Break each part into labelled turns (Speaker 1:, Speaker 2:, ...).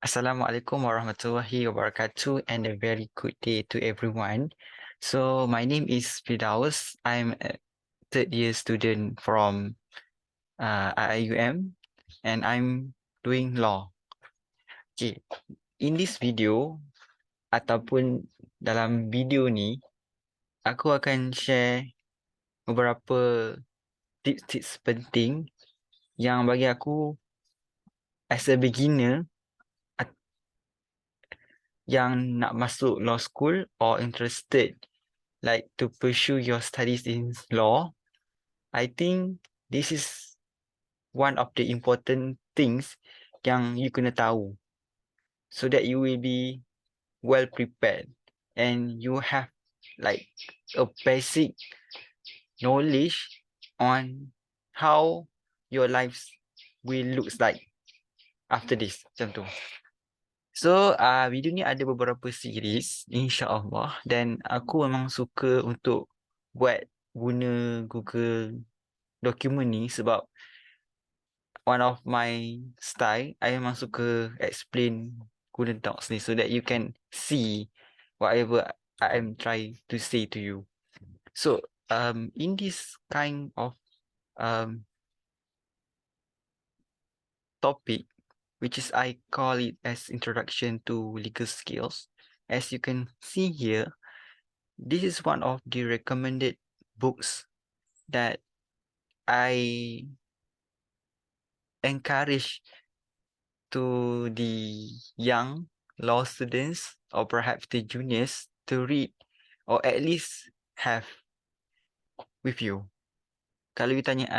Speaker 1: Assalamualaikum warahmatullahi wabarakatuh and a very good day to everyone. So my name is Fidaus. I'm a third year student from IIUM and I'm doing law. Okay, in this video ataupun dalam video ni, aku akan share beberapa tips-tips penting yang bagi aku as a beginner yang nak masuk law school or interested like to pursue your studies in law, I think this is one of the important things yang you kena tahu so that you will be well prepared and you have like a basic knowledge on how your lives will looks like after this macam tu. So video ni ada beberapa series insya-Allah dan aku memang suka untuk buat guna Google document ni sebab one of my style I memang suka explain guna docs ni so that you can see whatever I am trying to say to you. So in this kind of topic, which is I call it as introduction to legal skills. As you can see here, this is one of the recommended books that I encourage to the young law students or perhaps the juniors to read or at least have with you. Kalau you tanya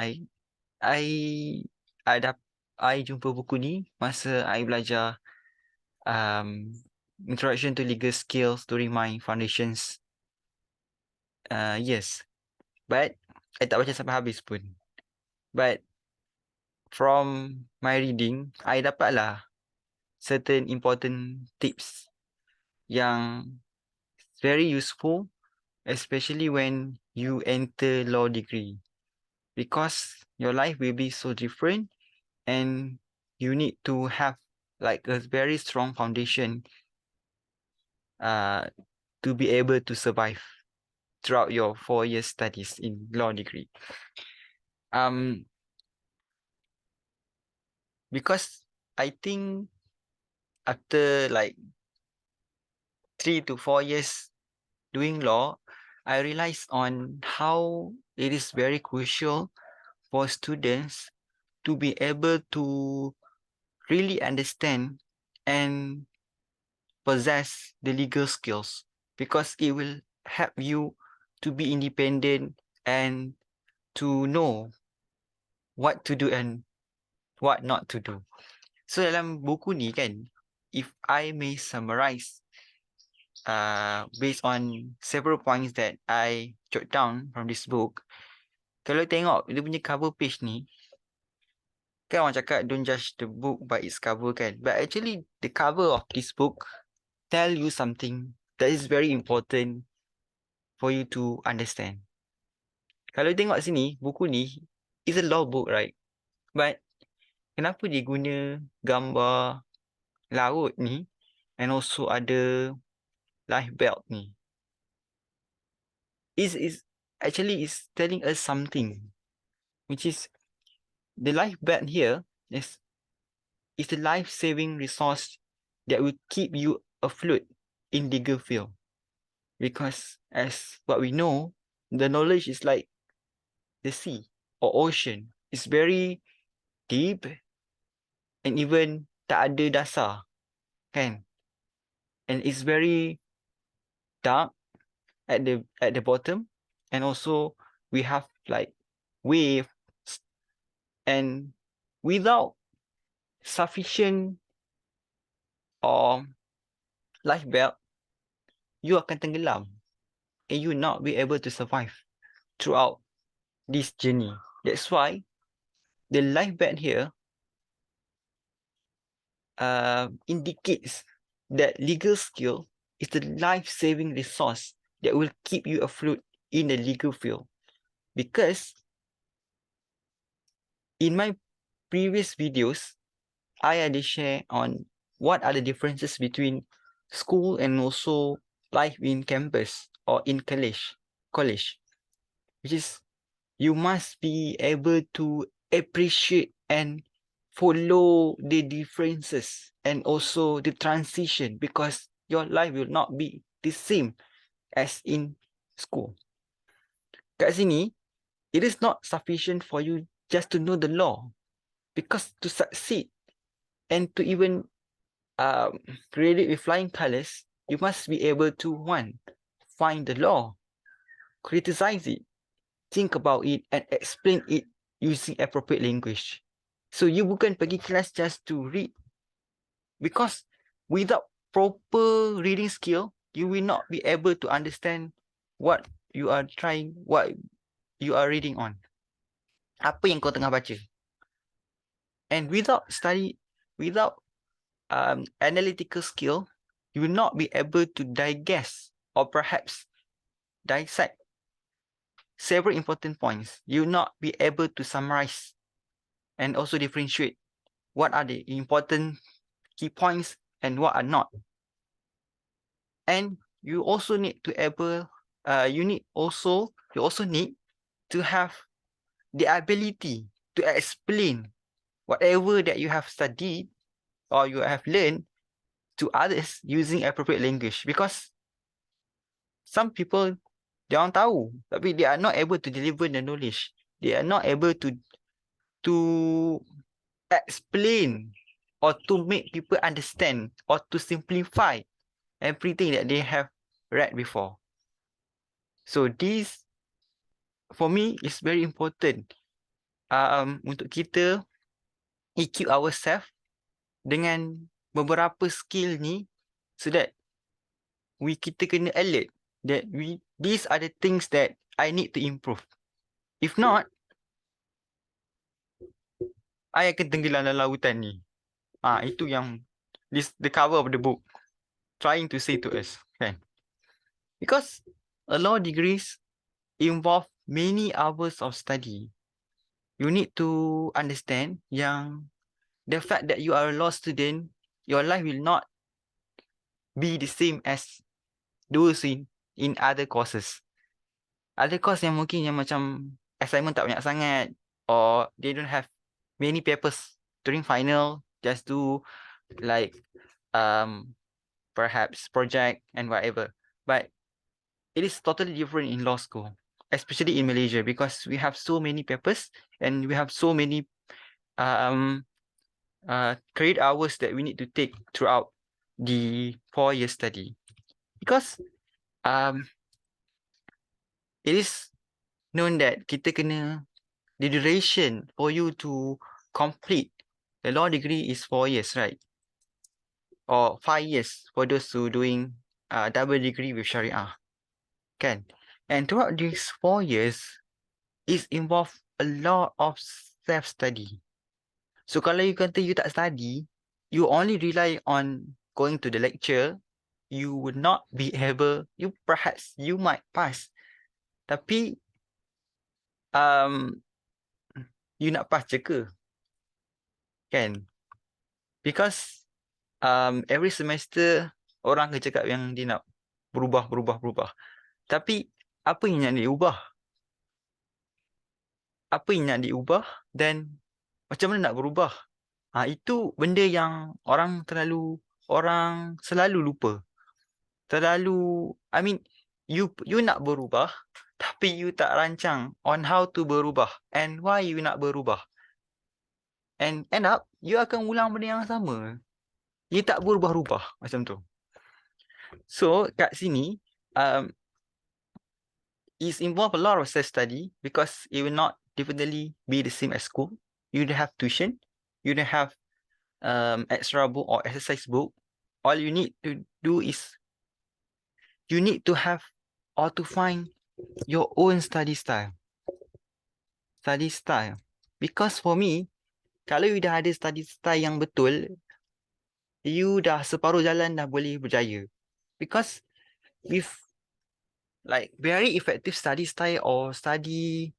Speaker 1: I jumpa buku ni masa I belajar introduction to legal skills during my foundations yes, but I tak baca sampai habis pun. But from my reading, I dapatlah certain important tips yang very useful, especially when you enter law degree, because your life will be so different and you need to have like a very strong foundation to be able to survive throughout your 4 years studies in law degree. Because I think after like 3 to 4 years doing law, I realized on how it is very crucial for students to be able to really understand and possess the legal skills, because it will help you to be independent and to know what to do and what not to do. So dalam buku ni kan, if I may summarize based on several points that I jot down from this book, kalau tengok dia punya cover page ni, kan orang cakap don't judge the book by its cover kan, but actually the cover of this book tell you something that is very important for you to understand. Kalau tengok sini, buku ni is a law book, right? But kenapa dia guna gambar laut ni and also ada life belt ni? Is actually is telling us something, which is the life belt here is the life-saving resource that will keep you afloat in legal field. Because as what we know, the knowledge is like the sea or ocean. It's very deep and even tak ada dasar, kan? And it's very dark at the bottom, and also we have like waves, and without sufficient or life belt, you akan tenggelam and you not be able to survive throughout this journey. That's why the life belt here indicates that legal skill is the life-saving resource that will keep you afloat in the legal field. Because in my previous videos, I ada share on what are the differences between school and also life in campus or in college, which is you must be able to appreciate and follow the differences and also the transition, because your life will not be the same as in school. Kat sini, it is not sufficient for you just to know the law, because to succeed and to even create it with flying colors, you must be able to, one, find the law, criticize it, think about it, and explain it using appropriate language. So you bukan pergi kelas just to read, because without proper reading skill, you will not be able to understand what you are reading on. Apa yang kau tengah baca. And without analytical skill, you will not be able to digest or perhaps dissect several important points. You will not be able to summarize and also differentiate what are the important key points and what are not. And you also need to you also need to have the ability to explain whatever that you have studied or you have learned to others using appropriate language, because some people, they orang tahu tapi they are not able to deliver the knowledge. They are not able to explain or to make people understand or to simplify everything that they have read before. So this for me is very important untuk kita equip ourselves dengan beberapa skill ni, so that kita kena alert that these are the things that I need to improve. If not, I akan tenggelam dalam lautan ni. Itu yang the cover of the book trying to say to us, kan? Because a law degrees involve many hours of study. You need to understand yang the fact that you are a law student, your life will not be the same as those in other courses. Other course yang mungkin yang macam assignment tak banyak sangat, or they don't have many papers during final, just do like perhaps project and whatever. But it is totally different in law school, especially in Malaysia, because we have so many papers and we have so many credit hours that we need to take throughout the 4-year study. Because it is known that kita kena, the duration for you to complete the law degree is 4 years, right? Or 5 years for those who doing double degree with Sharia, kan? And throughout these 4 years, it involve a lot of self-study. So kalau you kata you tak study, you only rely on going to the lecture, you would not be able, perhaps you might pass, tapi you nak pass je ke? Kan? Because every semester orang akan cakap yang dia nak berubah. Tapi apa yang nak diubah? Apa yang nak diubah dan macam mana nak berubah? Itu benda yang orang selalu lupa. I mean, you nak berubah, tapi you tak rancang on how to berubah and why you nak berubah. And end up, you akan ulang benda yang sama. You tak berubah-ubah macam tu. So, kat sini, it involve a lot of self-study, because it will not definitely be the same as school. You don't have tuition. You don't have extra book or exercise book. All you need to do is you need to have or to find your own study style. Because for me, kalau you dah ada study style yang betul, you dah separuh jalan dah boleh berjaya. Because with like very effective study style or study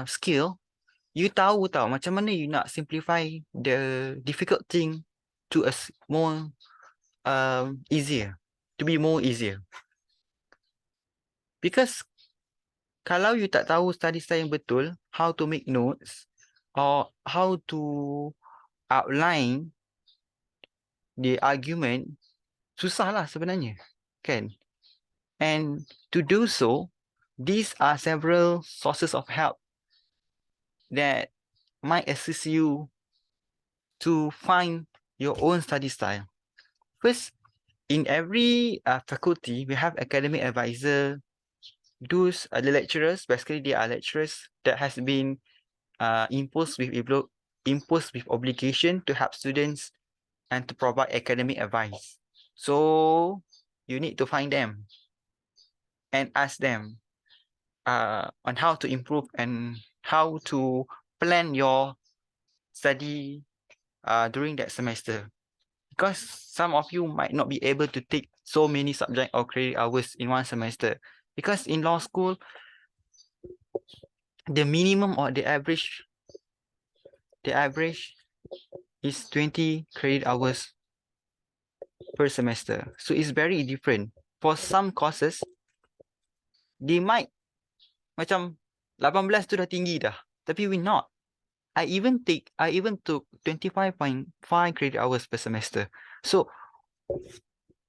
Speaker 1: skill, you tahu macam mana you nak simplify the difficult thing to more easier, to be more easier. Because kalau you tak tahu study style yang betul, how to make notes or how to outline the argument, susah lah sebenarnya, kan? And to do so, these are several sources of help that might assist you to find your own study style. First, in every faculty, we have academic advisor. Those are the lecturers. Basically, they are lecturers that has been imposed with obligation to help students and to provide academic advice. So you need to find them and ask them on how to improve and how to plan your study during that semester. Because some of you might not be able to take so many subject or credit hours in one semester. Because in law school, the minimum or the average is 20 credit hours per semester. So it's very different. For some courses, they might macam 18 tu dah tinggi dah. Tapi we not. I even took 25.5 credit hours per semester. So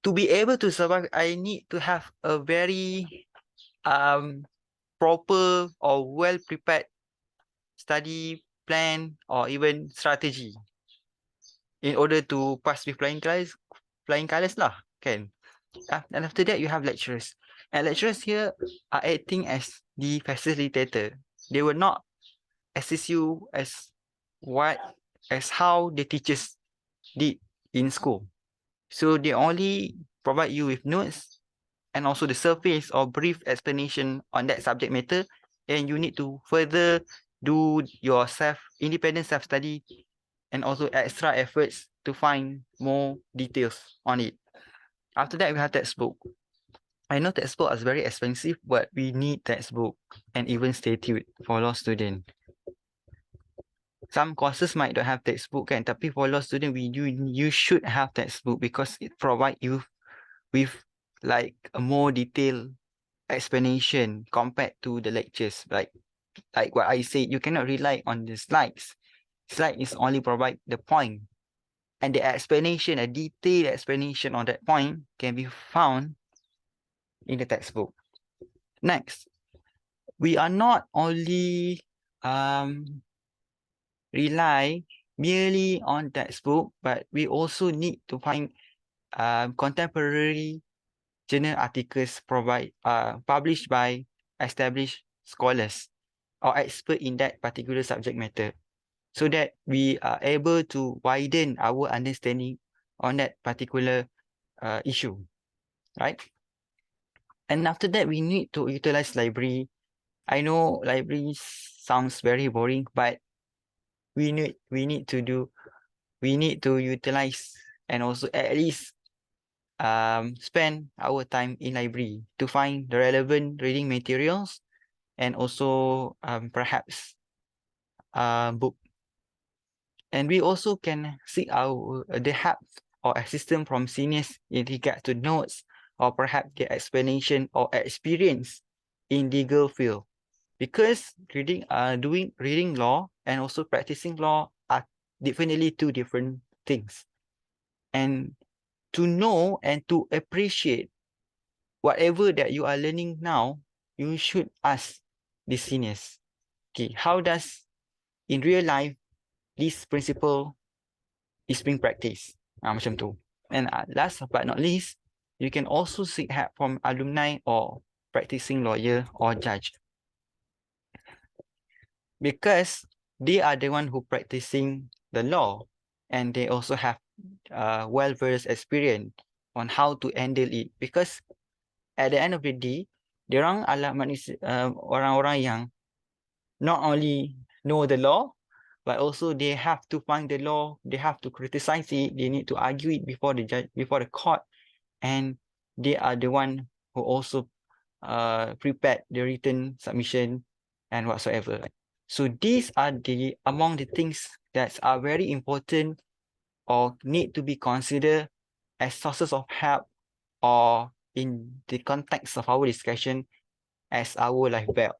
Speaker 1: to be able to survive, I need to have a very proper or well prepared study plan or even strategy in order to pass with flying colors lah, kan? And after that, you have lecturers. And lecturers here are acting as the facilitator. They will not assist you as how the teachers did in school. So they only provide you with notes and also the surface or brief explanation on that subject matter, and you need to further do your independent self-study and also extra efforts to find more details on it. After that, we have textbook. I know textbook is very expensive, but we need textbook and even statute for law student. Some courses might not have textbook, kan? Tapi for law student, you should have textbook because it provide you with like a more detailed explanation compared to the lectures. Like what I said, you cannot rely on the slides. Slide is only provide the point, and the explanation, a detailed explanation on that point can be found in the textbook. Next, we are not only rely merely on textbook, but we also need to find contemporary journal articles published by established scholars or expert in that particular subject matter, so that we are able to widen our understanding on that particular issue, right? And after that, we need to utilize library. I know library sounds very boring, but we need to utilize and also at least spend our time in library to find the relevant reading materials and also perhaps book. And we also can seek the help or assistance from seniors in regard to notes or perhaps the explanation or experience in legal field. Because reading law and also practicing law are definitely two different things. And to know and to appreciate whatever that you are learning now, you should ask the seniors. Okay, how does in real life this principle is being practiced? Macam tu. And last but not least, you can also seek help from alumni or practicing lawyer or judge, because they are the one who practicing the law, and they also have well-versed experience on how to handle it. Because at the end of the day, diorang adalah orang-orang yang not only know the law, but also they have to find the law, they have to criticize it, they need to argue it before the judge, before the court, and they are the one who also prepared the written submission and whatsoever. So these are among the things that are very important or need to be considered as sources of help or in the context of our discussion as our life belt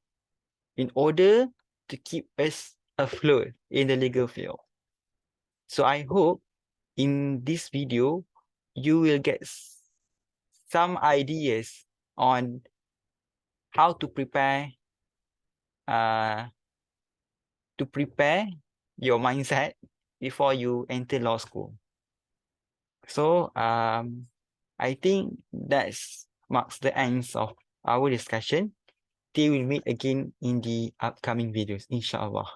Speaker 1: in order to keep us afloat in the legal field. So I hope in this video, you will get some ideas on how to prepare your mindset before you enter law school. So I think that's marks the ends of our discussion. Till we meet again in the upcoming videos, inshallah.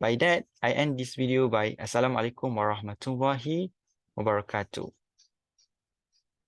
Speaker 1: By that, I end this video by Assalamualaikum warahmatullahi wabarakatuh.